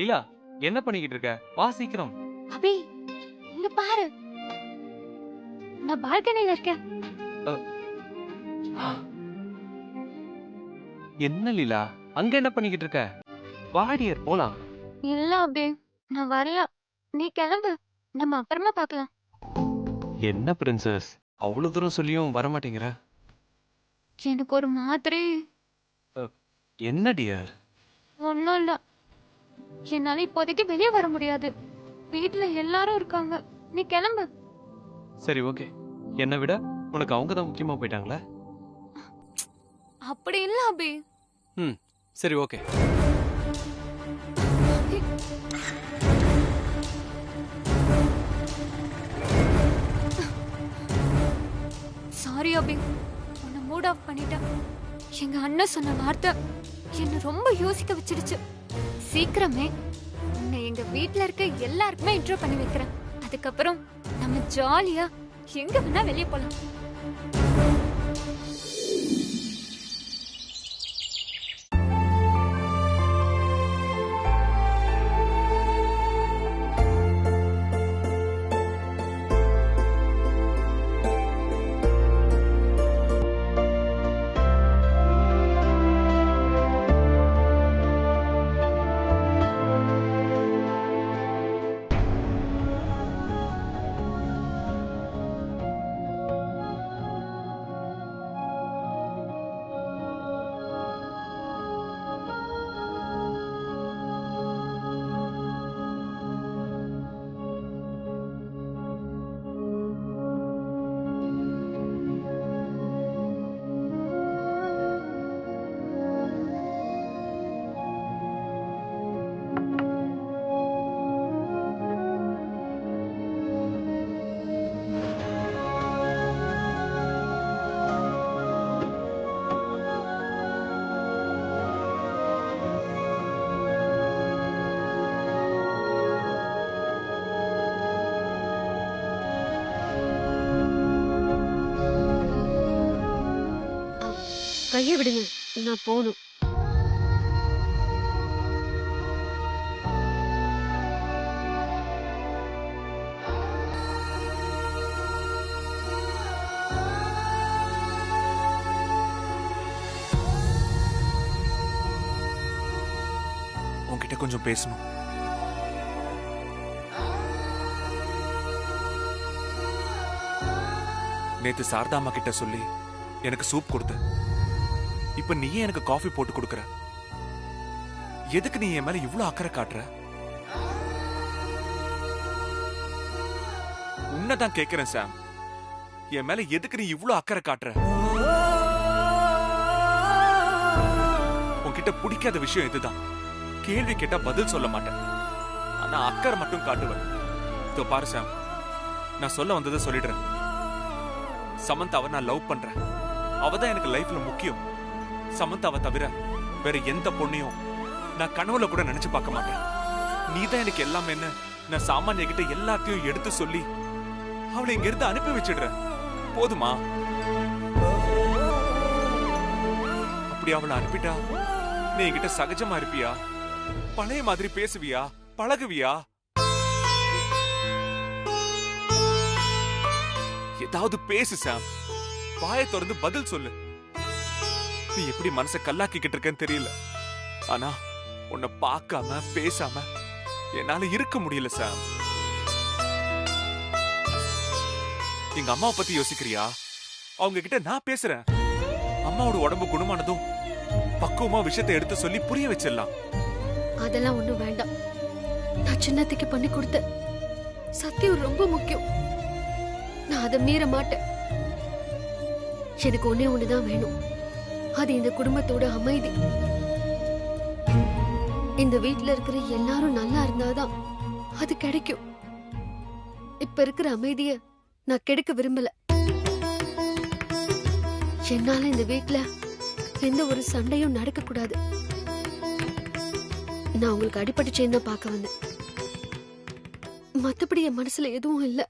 லீலா, என்ன பண்ணிக்கிட்டு இருக்க? வா சீக்கிரம். அபி, இங்க பாரு. நான் பால்கனில இருக்கேன். என்ன லீலா, அங்க என்ன பண்ணிக்கிட்டு இருக்க? வாடியர் போலாம். இல்ல அபி, நான் வரல. நீ கிளம்பு. நம்ம அப்புறமா பார்க்கலாம். என்ன பிரின்சஸ், அவ்வளவு தூரம் சொல்லியும் வர மாட்டேங்கிற? எனக்கு ஒரு மாதிரி. என்ன டியர்? ஒன்னும் இல்ல. என்னால இப்போதைக்கு வெளியே வர முடியாது. வீட்டுல எல்லாரும் இருக்காங்க. நீ கிளம்பு. சரி ஓகே. என்னை விட உனக்கு அவங்க தான் முக்கியமா போயிட்டாங்களே. அப்படி இல்ல அபி. சரி ஓகே. சாரி அபி, உன்னை மூட் ஆஃப் பண்ணிட்டேன். எங்க அண்ணன் சொன்ன வார்த்தை என்ன ரொம்ப யோசிக்க வச்சிடுச்சு. சீக்கிரமே உன்னை எங்க வீட்ல இருக்க எல்லாருக்குமே இன்ட்ரோ பண்ணி வைக்கிறேன். அதுக்கப்புறம் நம்ம ஜாலியா எங்க வேணா வெளியே போலாம். கையை விடுங்க, நான் போகணும். உன்கிட்ட கொஞ்சம் பேசணும். நேத்து சாரதாமா கிட்ட சொல்லி எனக்கு சூப் கொடுத்த. இப்ப நீயே எனக்கு காஃபி போட்டு கொடுக்கற. எதுக்கு நீ என் மேல இவ்வளவு அக்கறை காட்டுற? உன்னதான் கேக்குறேன் சாம், என் மேல எதுக்கு நீ இவ்வளவு அக்கறை காட்டுற? உன்கிட்ட பிடிக்காத விஷயம் இதுதான். கேள்வி கேட்டா பதில் சொல்ல மாட்டேன், ஆனா அக்கறை மட்டும் காட்டுவேன். இதோ பாரு சாம், நான் சொல்ல வந்ததை சொல்லிடுறேன். சமந்தாவை நான் லவ் பண்றேன். அவதான் எனக்கு லைஃப்ல முக்கியம். சமந்தாவை தவிர வேற எந்த பொண்ணையும் நான் கனவுல கூட நினைச்சு பார்க்க மாட்டேன். நீதான் எனக்கு எல்லாமே. நான் சாமானிய கிட்ட எல்லாத்தையும் எடுத்து சொல்லி அவளை இங்க இருந்து அனுப்பி வச்சிடுறேன். போதுமா? அப்படி அவளை அனுப்பிட்டா நீ என்கிட்ட சகஜமா இருப்பியா? பழைய மாதிரி பேசுவியா? பழகுவியா? ஏதாவது பேசு சாம். வாயை திறந்து பதில் சொல்லு. நீ எப்படி மனசை கல்லாக்கிக்கிட்டு இருக்கேன்னு தெரியல, ஆனா உன்னை பார்க்காம பேசாம என்னால இருக்க முடியல சாம். எங்க அம்மாவை பத்தி யோசிக்கிறியா? அவங்க கிட்ட நான் பேசுறேன். அம்மாவோட உடம்பு குணமானதும் பக்குவமா விஷயத்தை எடுத்து சொல்லி புரிய வச்சிடலாம். அதெல்லாம் ஒண்ணும் வேண்டாம். நான் சின்னத்துக்கு பண்ணி கொடுத்த சத்தியம் ரொம்ப முக்கியம். நான் அதை மீற மாட்டேன். எனக்கு ஒன்னே ஒண்ணுதான் வேணும். அது இந்த குடும்பத்தோட அமைதி. இந்த வீட்டுல இருக்கிற எல்லாரும் நல்லா இருந்தாதான் அது கிடைக்கும். இப்ப இருக்கிற அமைதிய நான் கெடுக்க விரும்பல. என்னால இந்த வீட்டுல எந்த ஒரு சண்டையும் நடக்க கூடாது. நான் உங்களுக்கு அடிபட்டு சேர்ந்தா பார்க்க வந்தேன். மத்தபடி என் மனசுல எதுவும் இல்ல.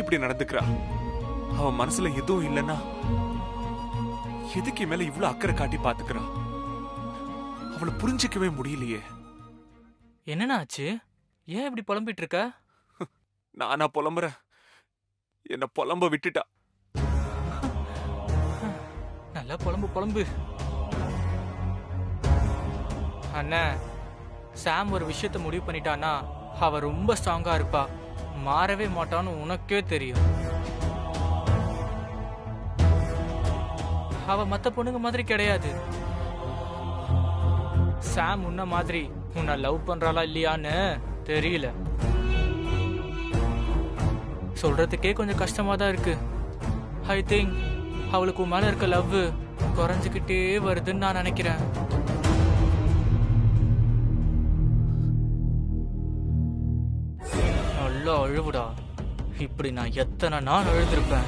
இப்படி நடந்துக்கிறா? அவ மனசுல எதுவும் இல்லைன்னா எதுக்கு மேல இவ்வளவு அக்கறை காட்டி பாத்துக்கிறா? அவளை புரிஞ்சிக்கவே முடியலையே. என்னண்ணா ஆச்சு? ஏன் இப்படி புலம்பிட்டு இருக்க? நானா புலம்புறேன்? என்ன புலம்ப விட்டுட்டா. நல்லா புலம்பு. அண்ணா, சாம் ஒரு விஷயத்த முடிவு பண்ணிட்டான்னா அவ ரொம்ப ஸ்ட்ராங்கா இருப்பா, மாறவே மாட்டான்னு உனக்கே தெரியும். அவ மத்த பொண்ணுங்க மாதிரி கிடையாது. சாம் உன்ன மாதிரி உன்னை லவ் பண்றாளா இல்லையான்னு தெரியல. சொல்றதுக்கே கொஞ்சம் கஷ்டமா தான் இருக்கு. ஐ திங்க் அவளுக்கு உன் மேல இருக்க லவ் குறைஞ்சுக்கிட்டே வருதுன்னு நான் நினைக்கிறேன். நல்லா அழுவுடா. இப்படி நான் எத்தனை நாள் அழுதுருப்பேன்.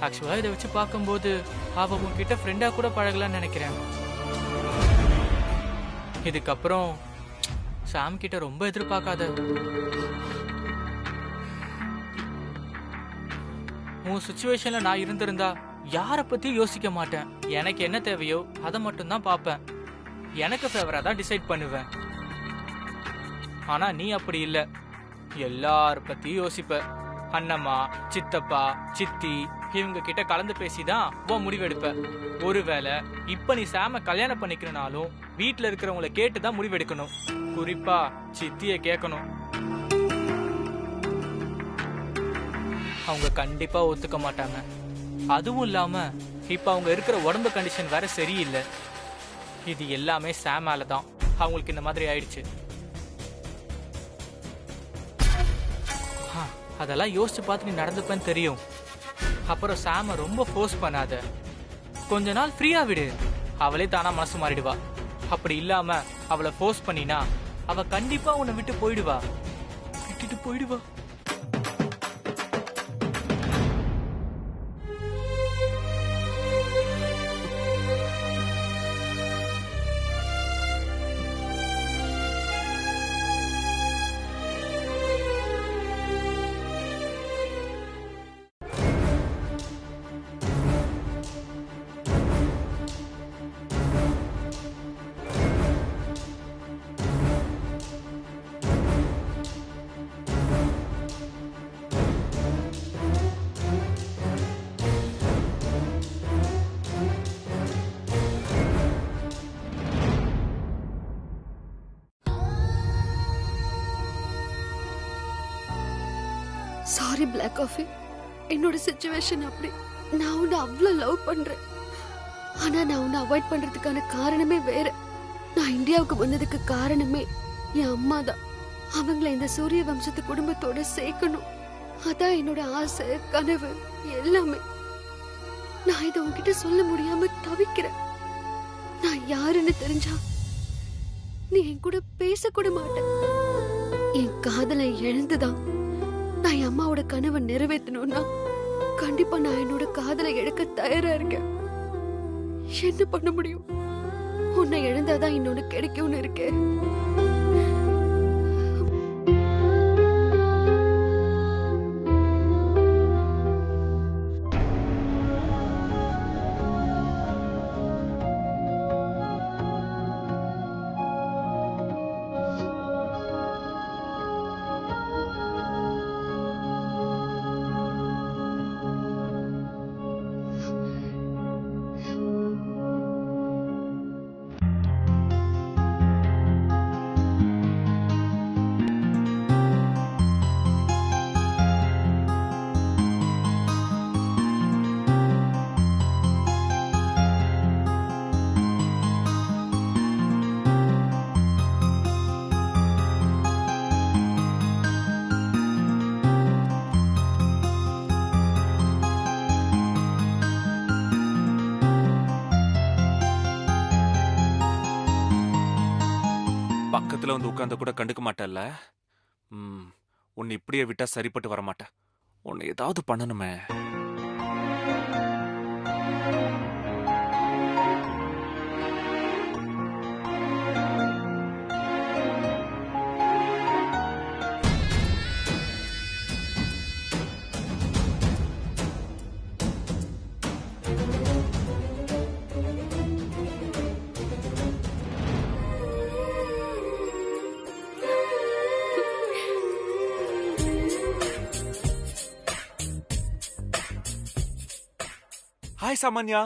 ஆக்சுவலா இதை வச்சு பார்க்கும்போது அவ உன்கிட்ட ஃப்ரெண்டா கூட பழகலான்னு நினைக்கிறேன். இதுக்கப்புறம் சாம் கிட்ட ரொம்ப எதிர்பார்க்காத. உன் சுச்சுவேஷன்ல நான் இருந்திருந்தா யார பத்தியும் யோசிக்க மாட்டேன். எனக்கு என்ன தேவையோ அதை மட்டும் தான் பார்ப்பேன். எனக்கு ஃபேவரா தான் டிசைட் பண்ணுவேன். ஆனா நீ அப்படி இல்ல, எல்லார பத்தியும் யோசிப்ப. அண்ணம்மா, சித்தப்பா, சித்தி இவங்க கிட்ட கலந்து பேசிதான் உன் முடிவெடுப்ப. ஒருவேளை இப்ப நீ சாம கல்யாணம் பண்ணிக்கிறனாலும் வீட்டுல இருக்கிறவங்களை கேட்டுதான் முடிவெடுக்கணும். குறிப்பா சித்திய கேட்கணும். அவங்க கண்டிப்பா ஒத்துக்க மாட்டாங்க. அதுவும் இல்லாம இப்ப அவங்க இருக்கிற உடம்பு கண்டிஷன் வேற சரியில்லை. இது எல்லாமே சாமால தான் அவங்களுக்கு இந்த மாதிரி ஆயிடுச்சு. அதெல்லாம் யோசிச்சு பார்த்து நீ நடந்துப்பேன்னு தெரியும். அப்புறம் சாம ரொம்ப ஃபோர்ஸ் பண்ணாத. கொஞ்ச நாள் ஃப்ரீயா விடு, அவளே தானா மனசு மாறிடுவா. அப்படி இல்லாம அவளை ஃபோர்ஸ் பண்ணினா அவ கண்டிப்பா உன்னை விட்டுட்டு போயிடுவா. சாரி பிளாக் காஃபி, என்னோட சிச்சுவேஷன் அப்படி. நான் உன்னை அவ்வளோ லவ் பண்றேன். ஆனா நான் உன்னை அவாய்ட் பண்றதுக்கான காரணமே வேற. நான் இந்தியாவுக்கு வந்ததுக்கு காரணமே என் அம்மா தான். அவங்கள இந்த சூரிய வம்சத்து குடும்பத்தோட சேர்க்கணும். அதான் என்னோட ஆசை, கனவு எல்லாமே. நான் இதை உன்கிட்ட சொல்ல முடியாம தவிக்கிறேன். நான் யாருன்னு தெரிஞ்சா நீ என் கூட பேசக்கூட மாட்டேன். என் காதலை இழந்துதான் நான் என் அம்மாவோட கனவை நிறைவேற்றணும்னா கண்டிப்பா நான் என்னோட காதலை இழக்க தயாரா இருக்கேன். என்ன பண்ண முடியும்? உன்னை இழந்தாதான் இன்னொன்னு கிடைக்கும்னு இருக்கேன். பக்கத்துல வந்து உட்கார்ந்து கூட கண்டுக்க மாட்டல்ல. உன்னை இப்படியே விட்டா சரிப்பட்டு வர மாட்டேன். உன்னை ஏதாவது பண்ணணுமே. ஹாய் சாமான்யா.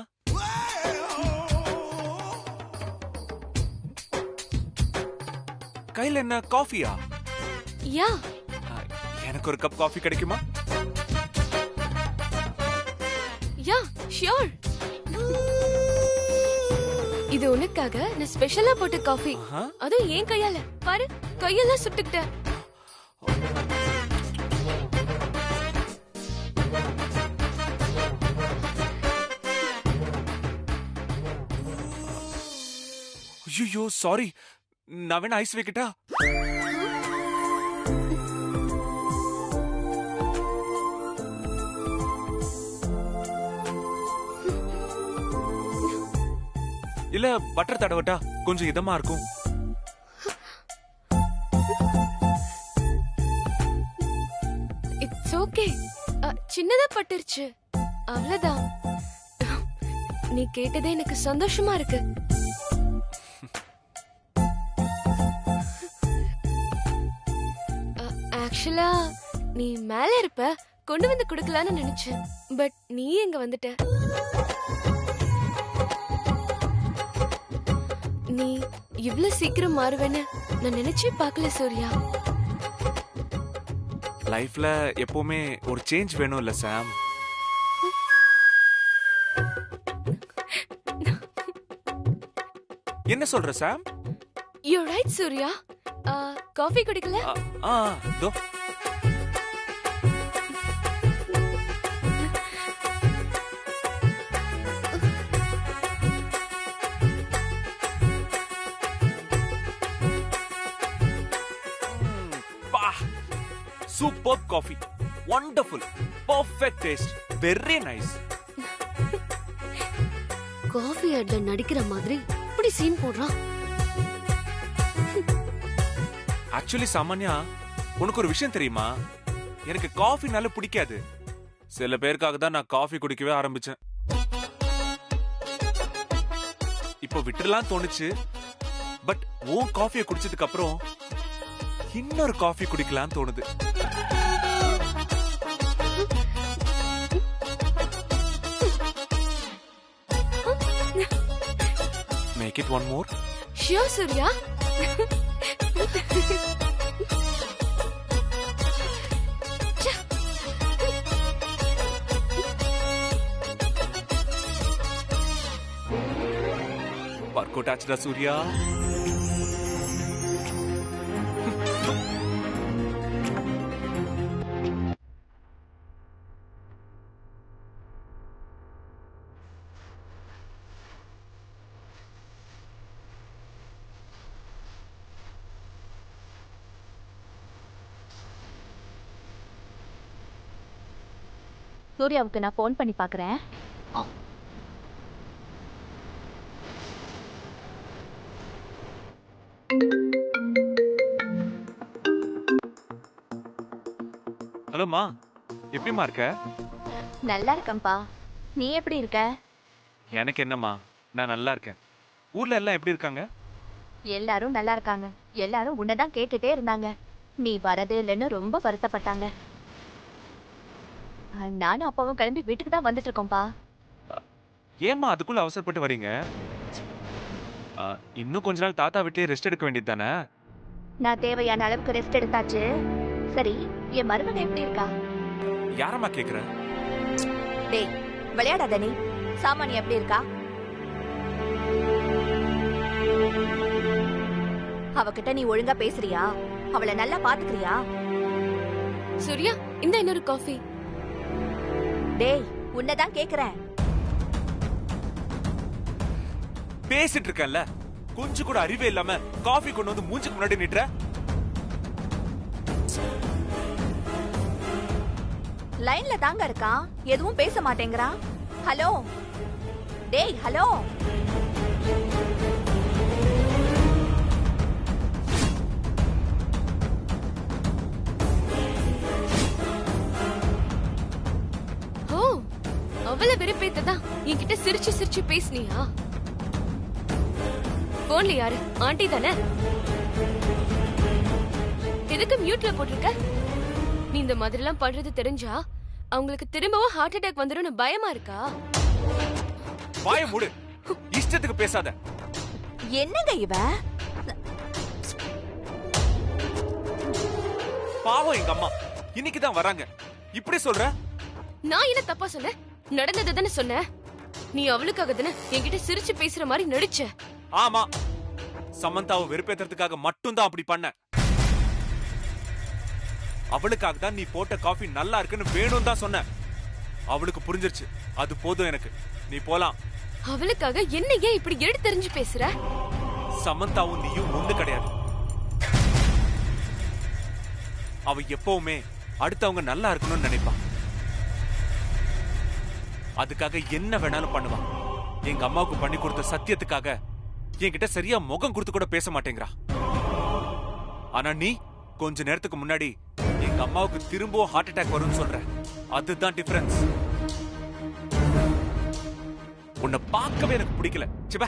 கையில என்ன காஃபியா? யா எனக்கு ஒரு கப் காஃபி கிடைக்குமா? Yeah sure. இது உனக்காக நான் ஸ்பெஷலா போட்ட காஃபி. அதுவும் ஏன் கையால பாரு, கையெல்லாம் சுட்டுக்கிட்ட. ஐயோ சாரி, நான் வேணா ஐஸ் வைக்கட்டா? இல்ல பட்டர் தடவட்டா? கொஞ்சம் இதமா இருக்கும். It's okay. சின்னதா பட்டுருச்சு, அவ்வளவுதான். நீ கேட்டதே எனக்கு சந்தோஷமா இருக்கு. ஆக்சுவலா நீ மேல இருப்ப, கொண்டு வந்து கொடுக்கலான்னு நினைச்சேன். பட் நீ எங்க வந்துட்ட. நீ இவ்ளோ சீக்கிரம் மாறுவேன்னு நான் நினைச்சே பார்க்கல சூர்யா. லைஃப்ல எப்பவுமே ஒரு சேஞ்ச் வேணும் இல்ல சாம்? என்ன சொல்ற Sam? You right Surya. Coffee குடிக்கல? தோ. Superb coffee, wonderful, perfect taste, very nice. Coffee ஆட்ல நடிக்கிற மாதிரி இப்படி சீன் போடுறான். ஆக்சுவலி சாமான்யா, உனக்கு ஒரு விஷயம் தெரியுமா? எனக்கு காஃபினால பிடிக்காது. சில பேருக்காக தான் நான் காஃபி குடிக்கவே ஆரம்பிச்சேன். இப்போ விட்டுறலாம் தோணுச்சு. பட் உன் காஃபியை குடிச்சதுக்கு அப்புறம் இன்னொரு காஃபி குடிக்கலாம்னு தோணுது. Make it one more. Sure, Surya. Workout ஆச்சுடா Surya. சூர்யாவுக்கு நான் ஃபோன் பண்ணி பார்க்குறேன். ஹலோமா, எப்படிமா இருக்க? நல்லா இருக்கேன்ப்பா. நீ எப்படி இருக்க? எனக்கு என்னம்மா, நான் நல்லா இருக்கேன். ஊர்ல எல்லாம் எப்படி இருக்காங்க? எல்லாரும் நல்லா இருக்காங்க. எல்லாரும் உன்னதான் கேட்டுட்டே இருந்தாங்க. நீ வரது இல்லைன்னு ரொம்ப வருத்தப்பட்டாங்க. நானும் அப்பாவும் கிளம்பி வீட்டுக்கு தான் வந்துட்டு இருக்கோம்ப்பா. ஏம்மா அதுக்குள்ள அவசரப்பட்டு வரீங்க? இன்னும் கொஞ்ச நாள் தாத்தா வீட்லயே ரெஸ்ட் எடுக்க வேண்டியது தானே? நான் தேவையான அளவுக்கு ரெஸ்ட் எடுத்தாச்சு. சரி, என் மருமக எப்படி இருக்கா? யாரம்மா கேக்குற? டேய், விளையாடாத நீ. சாமானி எப்படி இருக்கா? அவகிட்ட நீ ஒழுங்கா பேசுறியா? அவளை நல்லா பாத்துக்கிறியா? சூர்யா, இந்த இன்னொரு காஃபி. டேய், உன்னதான் கேக்குறேன். பேசிட்டு இருக்கேன்ல, கொஞ்சம் கூட அறிவே இல்லாம காஃபி கொண்டு வந்து மூஞ்சுக்கு முன்னாடி நிட்ற. லைன்ல தாங்க இருக்கான், எதுவும் பேச மாட்டேங்கிறான். ஹலோ டேய், ஹலோ. ஓ, அவளை வெறுப்பேத்ததான் என்கிட்ட சிரிச்சு சிரிச்சு பேசுனியா? போன்ல யாரு? ஆண்டி தானே? எதுக்கு மியூட்ல போட்டிருக்க? நீ இந்த மாதிரி எல்லாம் பண்றது தெரிஞ்சா அவங்களுக்கு திரும்பவும் ஹார்ட் அட்டாக் வந்துடும் பயமா இருக்கா? வாயை மூடு. இஷ்டத்துக்கு பேசாத. என்னங்க இவ? பாவம் எங்க அம்மா இன்னைக்குதான் வராங்க. இப்படி சொல்ற? நான் என்ன தப்பா சொன்னேன்? நடந்தது தானே சொன்ன. நீ அவளுக்காக தானே என்கிட்ட சிரிச்சு பேசுற மாதிரி நடிச்ச. ஆமா, சமந்தாவை வெறுப்பேத்துறதுக்காக மட்டும்தான் அப்படி பண்ண. அவளுக்காக தான் நீ போட்ட காஃபி நல்லா இருக்குன்னு வேணும் தான் சொன்ன. அவளுக்கு புரிஞ்சிருச்சு. அது போதும் எனக்கு. நீ போலாம். அவளுக்காக என்ன ஏன் இப்படி எடுத்து தெரிஞ்சு பேசுற? சமந்தாவும் நீயும் ஒண்ணு கிடையாது. அவ எப்பவுமே அடுத்தவங்க நல்லா இருக்கணும்னு நினைப்பா. அதுக்காக என்ன வேணாலும் பண்ணுவான். எங்க அம்மாவுக்கு பண்ணி கொடுத்த சத்தியத்துக்காக என்கிட்ட சரியா முகம் கொடுத்து கூட பேச மாட்டேங்கிறா. ஆனா நீ கொஞ்ச நேரத்துக்கு முன்னாடி எங்க அம்மாவுக்கு திரும்பவும் ஹார்ட் அட்டாக் வரும்னு சொல்ற. அதுதான் டிஃபரன்ஸ். உன்னை பார்க்கவே எனக்கு பிடிக்கல. சிபா.